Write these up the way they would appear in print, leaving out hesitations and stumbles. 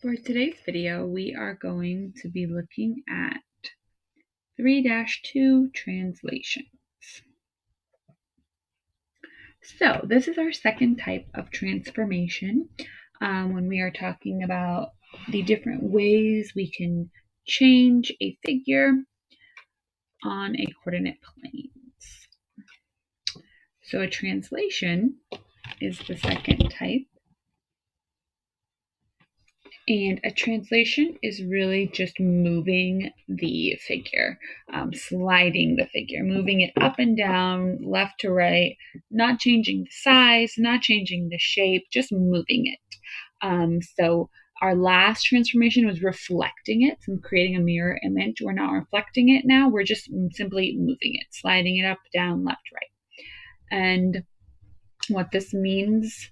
For today's video, we are going to be looking at 3-2 translations. So this is our second type of transformation when we are talking about the different ways we can change a figure on a coordinate planes. So a translation is the second type. And a translation is really just moving the figure, sliding the figure, moving it up and down, left to right, not changing the size, not changing the shape, just moving it. So our last transformation was reflecting it, so creating a mirror image. We're not reflecting it now, we're just simply moving it, sliding it up, down, left, right. And what this means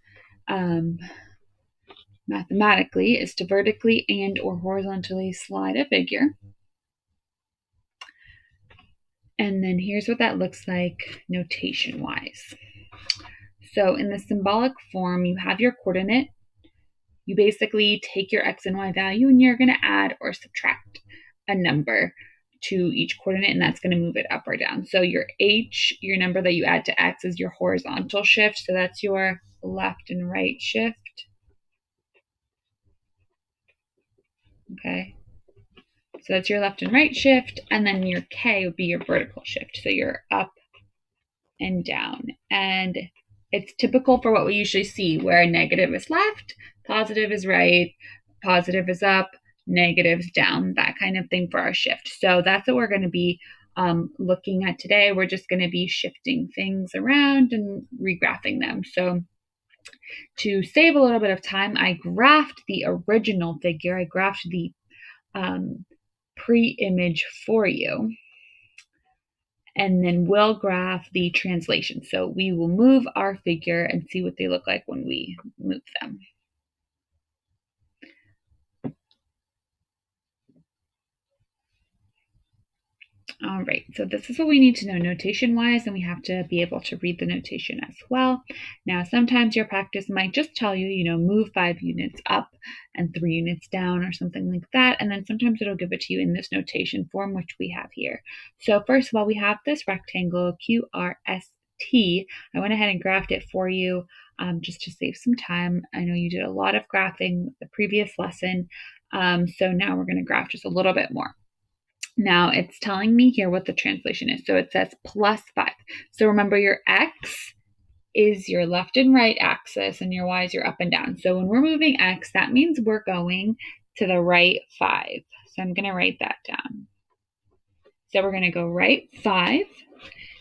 mathematically is to vertically and or horizontally slide a figure. And then here's what that looks like notation wise. So in the symbolic form, you have your coordinate. You basically take your x and y value and you're going to add or subtract a number to each coordinate, and that's going to move it up or down. So your h, your number that you add to x, is your horizontal shift. So that's your left and right shift. Okay. So that's your left and right shift, and then your K would be your vertical shift. So you're up and down. And it's typical for what we usually see, where negative is left, positive is right, positive is up, negative is down, that kind of thing for our shift. So that's what we're going to be looking at today. We're just going to be shifting things around and regraphing them. So to save a little bit of time, I graphed the original figure. I graphed the pre-image for you, and then we'll graph the translation. So we will move our figure and see what they look like when we move them. All right, so this is what we need to know notation-wise, and we have to be able to read the notation as well. Now, sometimes your practice might just tell you, move 5 units up and 3 units down or something like that, and then sometimes it'll give it to you in this notation form, which we have here. So first of all, we have this rectangle, QRST. I went ahead and graphed it for you just to save some time. I know you did a lot of graphing the previous lesson, so now we're going to graph just a little bit more. Now it's telling me here what the translation is. So it says +5. So remember, your x is your left and right axis and your y is your up and down. So when we're moving x, that means we're going to the right 5. So I'm going to write that down. So we're going to go right 5.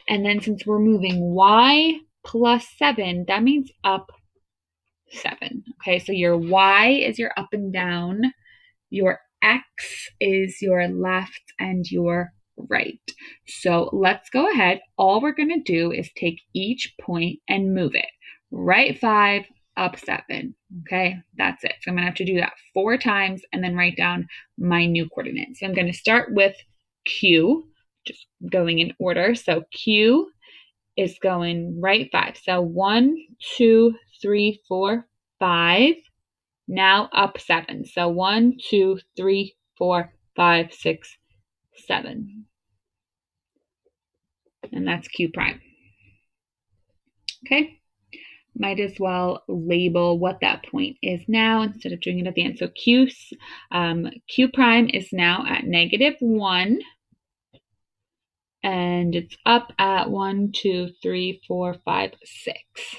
And then since we're moving y +7, that means up 7. Okay, so your y is your up and down. Your x is your left and your right. So let's go ahead. All we're going to do is take each point and move it. Right 5, up 7. Okay, that's it. So I'm going to have to do that 4 times and then write down my new coordinates. So I'm going to start with Q, just going in order. So Q is going right 5. So 1, 2, 3, 4, 5. Now up 7. So 1, 2, 3, 4, 5, 6, 7. And that's Q prime. Okay. Might as well label what that point is now instead of doing it at the end. So Q prime is now at -1. And it's up at 1, 2, 3, 4, 5, 6.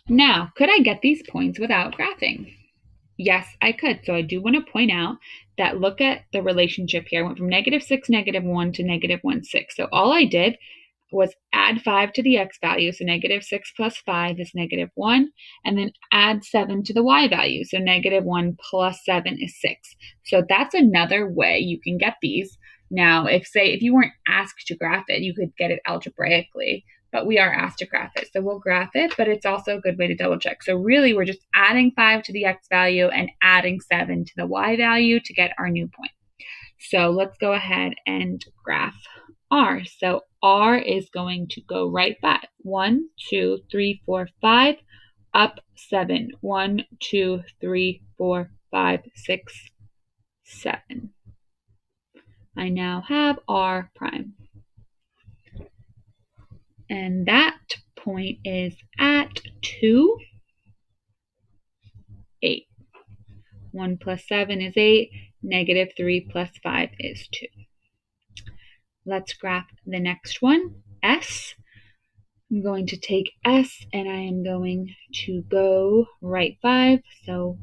Now, could I get these points without graphing? Yes, I could. So I do want to point out that look at the relationship here. I went from -6, -1 to -1, 6. So all I did was add 5 to the x value. So -6 plus 5 is -1. And then add 7 to the y value. So -1 plus 7 is 6. So that's another way you can get these. Now, if you weren't asked to graph it, you could get it algebraically. But we are asked to graph it. So we'll graph it, but it's also a good way to double check. So really, we're just adding 5 to the x value and adding 7 to the y value to get our new point. So let's go ahead and graph R. So R is going to go right 5. 1, 2, 3, 4, 5. up 7. 1, 2, 3, 4, 5, 6, 7. I now have R prime. And that point is at 2, 8. 1 plus 7 is 8. Negative 3 plus 5 is 2. Let's graph the next one, S. I'm going to take S and I am going to go right 5. So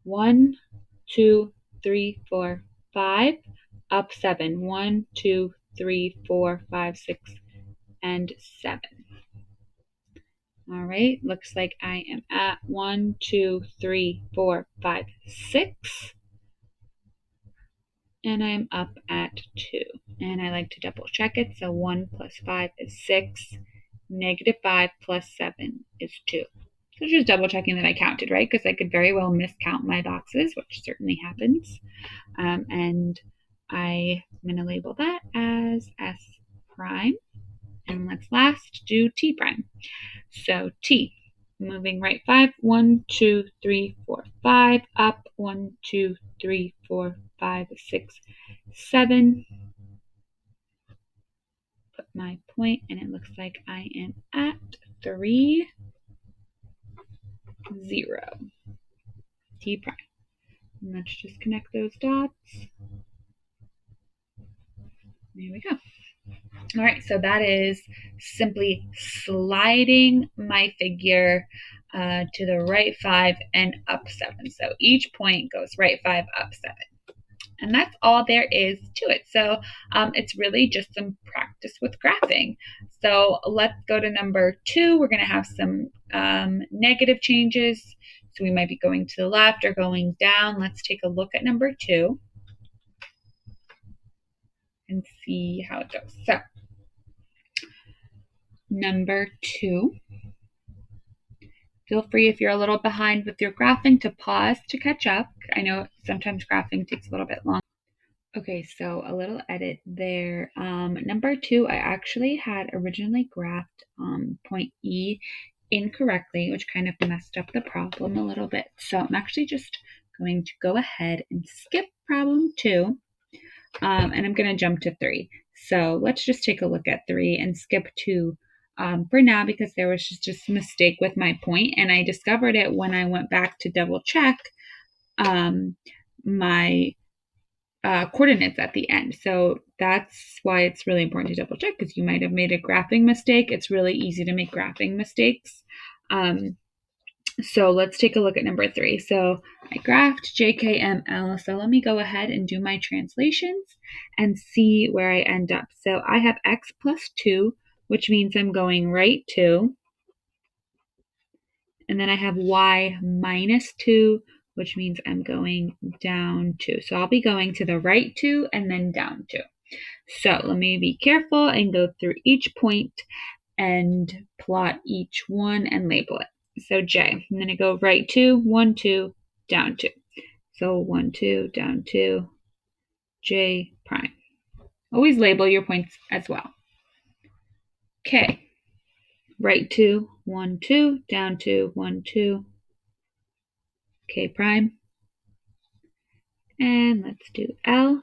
1, 2, 3, 4, 5, up 7. 1, 2, 3, 4, 5, 6, and 7. All right, looks like I am at 1, 2, 3, 4, 5, 6. And I'm up at 2. And I like to double check it. So 1 plus 5 is 6. Negative 5 plus 7 is 2. So just double checking that I counted, right? Because I could very well miscount my boxes, which certainly happens. And I'm going to label that as S prime. And let's last do T prime. So T, moving right 5. 1, 2, 3, 4, 5. Up 1, 2, 3, 4, 5, 6, 7. Put my point, and it looks like I am at 3, 0. T prime. And let's just connect those dots. There we go. All right, so that is simply sliding my figure to the right 5 and up 7. So each point goes right 5, up 7. And that's all there is to it. So it's really just some practice with graphing. So let's go to number 2. We're going to have some negative changes. So we might be going to the left or going down. Let's take a look at number 2 and see how it goes. So number 2. Feel free, if you're a little behind with your graphing, to pause to catch up. I know sometimes graphing takes a little bit long. Okay, so a little edit there. Number 2, I actually had originally graphed point E incorrectly, which kind of messed up the problem a little bit. So I'm actually just going to go ahead and skip problem 2, and I'm going to jump to 3. So let's just take a look at 3 and skip 2 for now, because there was just a mistake with my point, and I discovered it when I went back to double check my coordinates at the end. So that's why it's really important to double check, because you might have made a graphing mistake. It's really easy to make graphing mistakes. So let's take a look at number 3. So I graphed JKML. So let me go ahead and do my translations and see where I end up. So I have X plus 2, which means I'm going right 2. And then I have Y minus 2, which means I'm going down 2. So I'll be going to the right 2 and then down 2. So let me be careful and go through each point and plot each one and label it. So J, I'm going to go right 2, 1, 2, down 2. So 1, 2, down 2, J prime. Always label your points as well. K, right 2, 1, 2, down 2, 1, 2, K prime. And let's do L,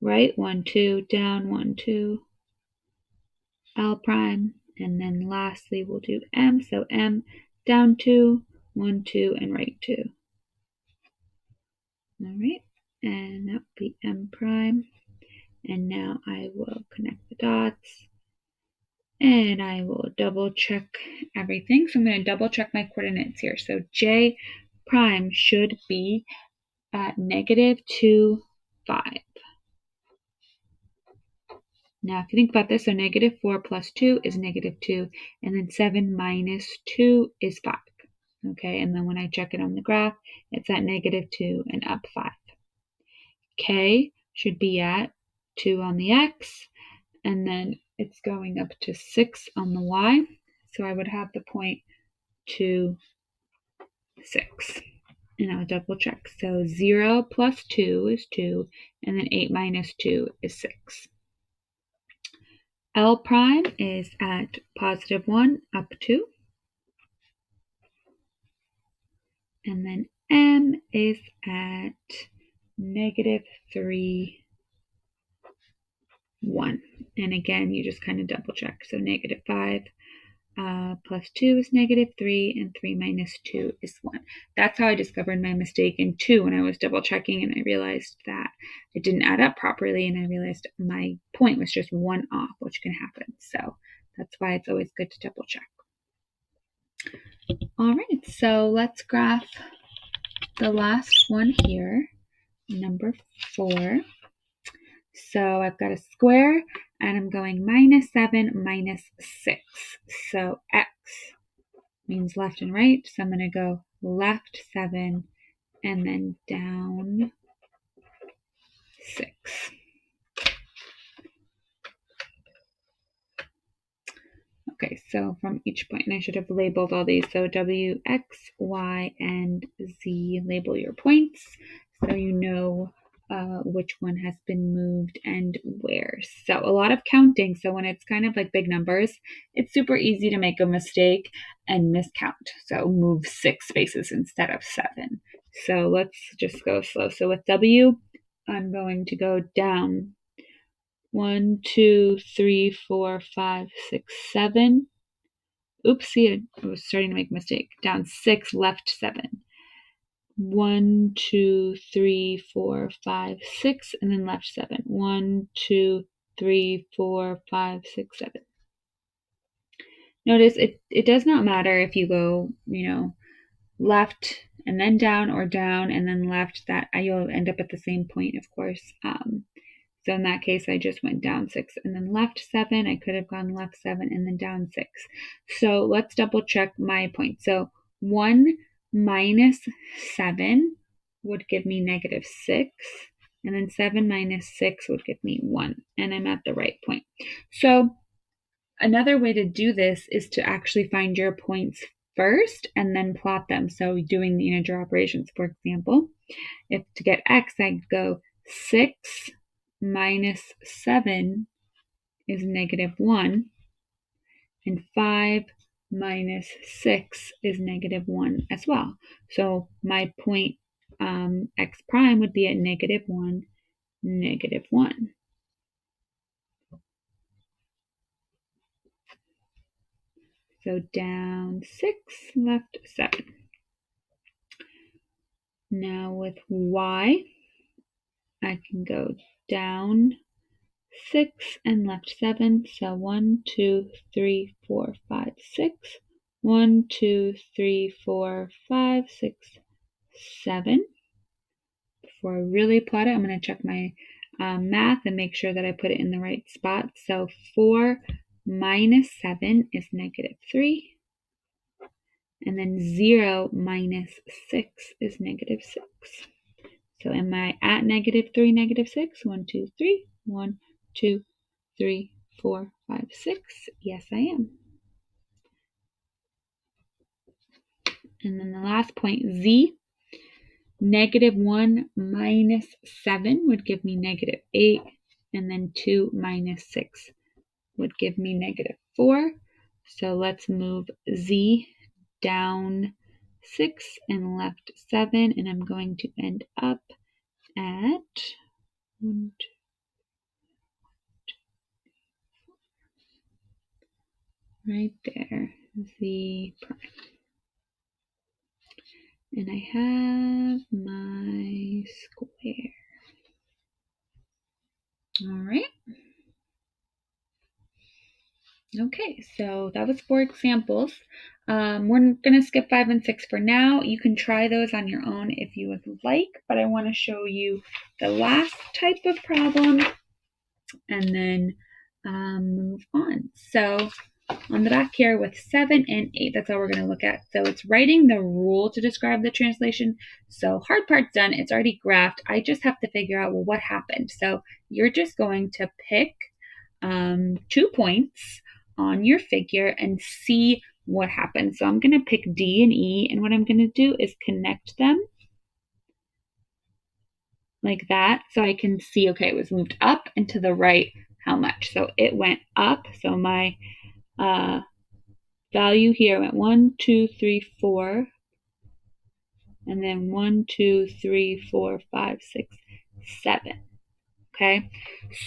right 1, 2, down 1, 2, L prime. And then lastly, we'll do M. So M, down 2, 1, 2, and right 2. All right, and that will be M prime. And now I will connect the dots, and I will double check everything. So I'm going to double check my coordinates here. So J prime should be at negative 2, 5. Now, if you think about this, so negative 4 plus 2 is negative 2, and then 7 minus 2 is 5. Okay, and then when I check it on the graph, it's at negative 2 and up 5. K should be at 2 on the X, and then it's going up to 6 on the Y. So I would have the point 2, 6. And I'll double check. So 0 plus 2 is 2, and then 8 minus 2 is 6. L prime is at positive 1, up 2. and then M is at -3, 1. And again, you just kind of double check. So -5 plus 2 is -3, and 3 minus 2 is 1. That's how I discovered my mistake in 2 when I was double checking, and I realized that it didn't add up properly, and I realized my point was just 1 off, which can happen. So that's why it's always good to double check. All right, so let's graph the last one here, number 4. So I've got a square, and I'm going -7, -6. So x means left and right, so I'm going to go left 7 and then down 6. Okay, so from each point, and I should have labeled all these. So W, X, Y, and Z, label your points so you know which one has been moved and where. So a lot of counting. So when it's kind of like big numbers, it's super easy to make a mistake and miscount. So move 6 spaces instead of 7. So let's just go slow. So with W, I'm going to go down 1, 2, 3, 4, 5, 6, 7. Oopsie, I was starting to make a mistake. Down 6, left 7. 1, 2, 3, 4, 5, 6, and then left 7. 1, 2, 3, 4, 5, 6, 7. Notice it does not matter if you go, left and then down, or down and then left. That you'll end up at the same point, of course. So in that case, I just went down 6 and then left 7. I could have gone left 7 and then down 6. So let's double check my point. So 1 minus 7 would give me -6. And then 7 minus 6 would give me 1. And I'm at the right point. So another way to do this is to actually find your points first and then plot them. So doing the integer operations, for example, if to get x, I'd go 6 minus 7 is -1, and 5 minus 6 is -1 as well. So my point x prime would be at -1, -1. So down 6, left 7. Now with y, I can go down 6 and left 7. So 1, 2, 3, 4, 5, 6. 1, 2, 3, 4, 5, 6, 7. Before I really plot it, I'm going to check my math and make sure that I put it in the right spot. So 4 minus 7 is -3. And then 0 minus 6 is -6. So am I at -3, -6? 1, 2, 3. 1, 2, 3, 4, 5, 6. Yes, I am. And then the last point, Z, -1 minus 7 would give me -8. And then 2 minus 6 would give me -4. So let's move Z down 6 and left 7. And I'm going to end up at 1, 2, right there, Z prime. And I have my square. All right. Okay, so that was 4 examples. We're going to skip 5 and 6 for now. You can try those on your own if you would like, but I want to show you the last type of problem and then move on. So on the back here with 7 and 8, that's all we're going to look at. So it's writing the rule to describe the translation. So hard part's done. It's already graphed. I just have to figure out, well, what happened? So you're just going to pick 2 points on your figure and see what happens. So I'm going to pick D and E, and what I'm going to do is connect them like that so I can see, okay, it was moved up and to the right how much. So it went up. So my value here went 1, 2, 3, 4, and then 1, 2, 3, 4, 5, 6, 7. Okay,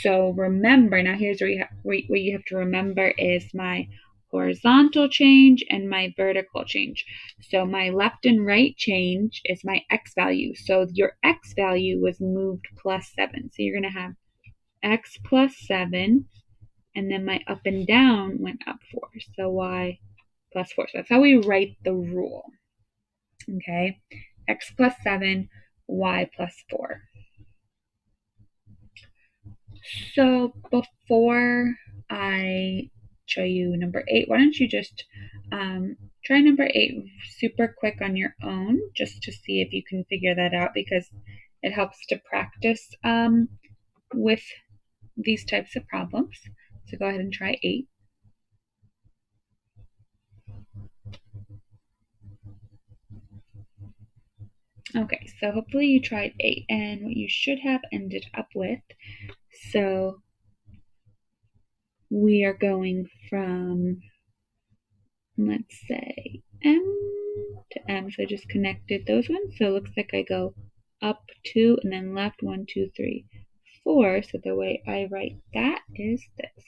so remember, now here's where what you have to remember is my horizontal change and my vertical change. So my left and right change is my x value. So your x value was moved plus 7. So you're going to have x plus 7, and then my up and down went up 4. So y plus 4. So that's how we write the rule. Okay, x plus 7, y plus 4. So before I show you number 8, why don't you just try number 8 super quick on your own, just to see if you can figure that out, because it helps to practice with these types of problems. So go ahead and try 8. Okay, so hopefully you tried 8, and what you should have ended up with, so we are going from, let's say, M to M, so I just connected those ones. So it looks like I go up 2 and then left 1, 2, 3, 4. So the way I write that is this.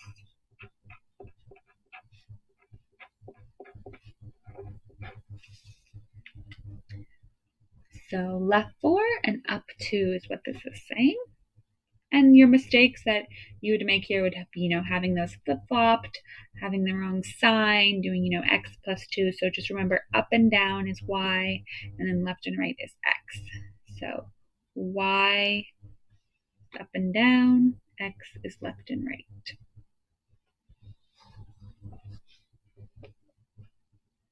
So left 4 and up 2 is what this is saying. And your mistakes that you would make here would be, having those flip-flopped, having the wrong sign, doing, x plus 2. So just remember, up and down is y, and then left and right is x. So y up and down, x is left and right.